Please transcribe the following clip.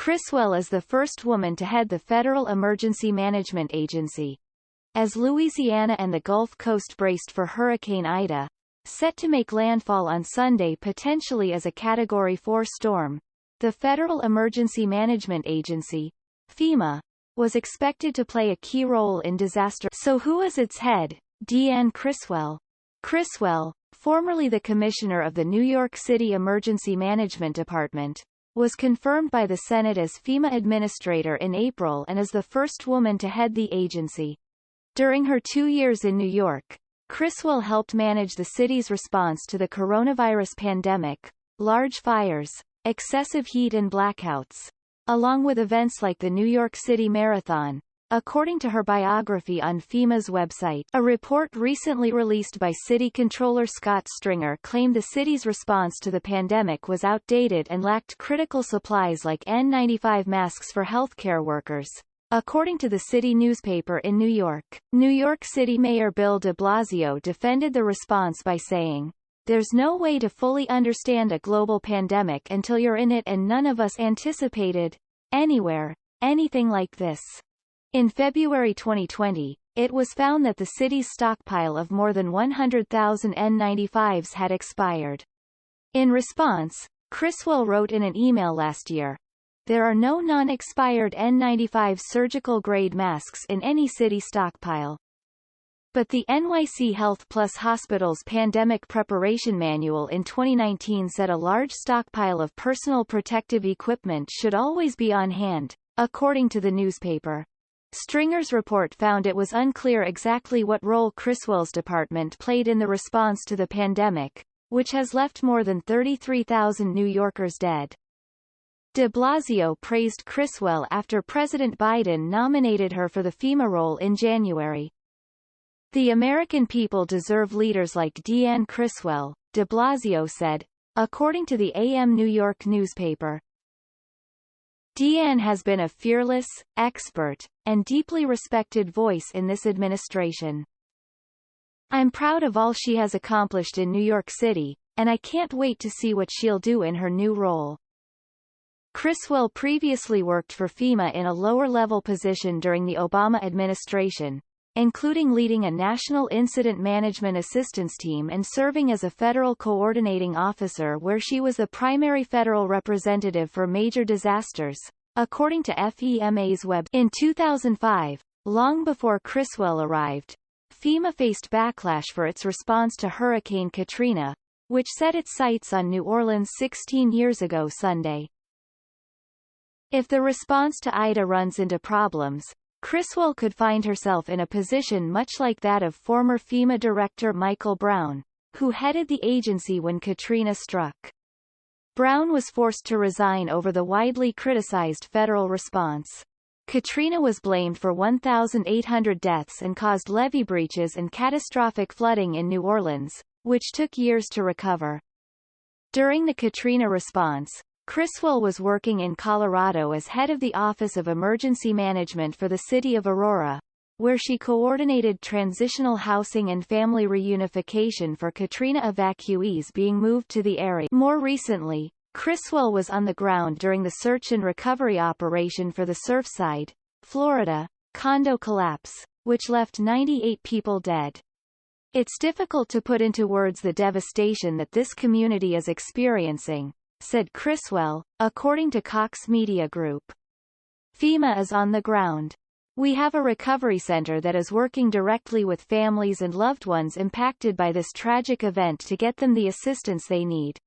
Criswell is the first woman to head the Federal Emergency Management Agency. As Louisiana and the Gulf Coast braced for Hurricane Ida, set to make landfall on Sunday potentially as a Category 4 storm, the Federal Emergency Management Agency, FEMA, was expected to play a key role in disaster. So who is its head? Deanne Criswell. Criswell, formerly the commissioner of the New York City Emergency Management Department, was confirmed by the Senate as FEMA administrator in April and is the first woman to head the agency. During her 2 years in New York, Criswell helped manage the city's response to the coronavirus pandemic, large fires, excessive heat and blackouts, along with events like the New York City Marathon, according to her biography on FEMA's website. A report recently released by City Controller Scott Stringer claimed the city's response to the pandemic was outdated and lacked critical supplies like N95 masks for healthcare workers. According to the city newspaper in New York, New York City Mayor Bill de Blasio defended the response by saying, "There's no way to fully understand a global pandemic until you're in it, and none of us anticipated, anywhere, anything like this." In February 2020, it was found that the city's stockpile of more than 100,000 N95s had expired. In response, Criswell wrote in an email last year, "There are no non-expired N95 surgical-grade masks in any city stockpile." But the NYC Health Plus Hospital's Pandemic Preparation Manual in 2019 said a large stockpile of personal protective equipment should always be on hand, according to the newspaper. Stringer's report found it was unclear exactly what role Criswell's department played in the response to the pandemic, which has left more than 33,000 New Yorkers dead. De Blasio praised Criswell after President Biden nominated her for the FEMA role in January. "The American people deserve leaders like Deanne Criswell," de Blasio said, according to the AM New York newspaper. Deanne has been a fearless, expert, and deeply respected voice in this administration. "I'm proud of all she has accomplished in New York City, and I can't wait to see what she'll do in her new role." Criswell previously worked for FEMA in a lower-level position during the Obama administration, including leading a National Incident Management Assistance Team and serving as a federal coordinating officer where she was the primary federal representative for major disasters, according to FEMA's web. In 2005, long before Criswell arrived, FEMA faced backlash for its response to Hurricane Katrina, which set its sights on New Orleans 16 years ago Sunday. If the response to Ida runs into problems, Criswell could find herself in a position much like that of former FEMA Director Michael Brown, who headed the agency when Katrina struck. Brown was forced to resign over the widely criticized federal response. Katrina was blamed for 1,800 deaths and caused levee breaches and catastrophic flooding in New Orleans, which took years to recover. During the Katrina response, Criswell was working in Colorado as head of the Office of Emergency Management for the city of Aurora, where she coordinated transitional housing and family reunification for Katrina evacuees being moved to the area. More recently, Criswell was on the ground during the search and recovery operation for the Surfside, Florida, condo collapse, which left 98 people dead. "It's difficult to put into words the devastation that this community is experiencing," said Criswell, according to Cox Media Group. "FEMA is on the ground. We have a recovery center that is working directly with families and loved ones impacted by this tragic event to get them the assistance they need."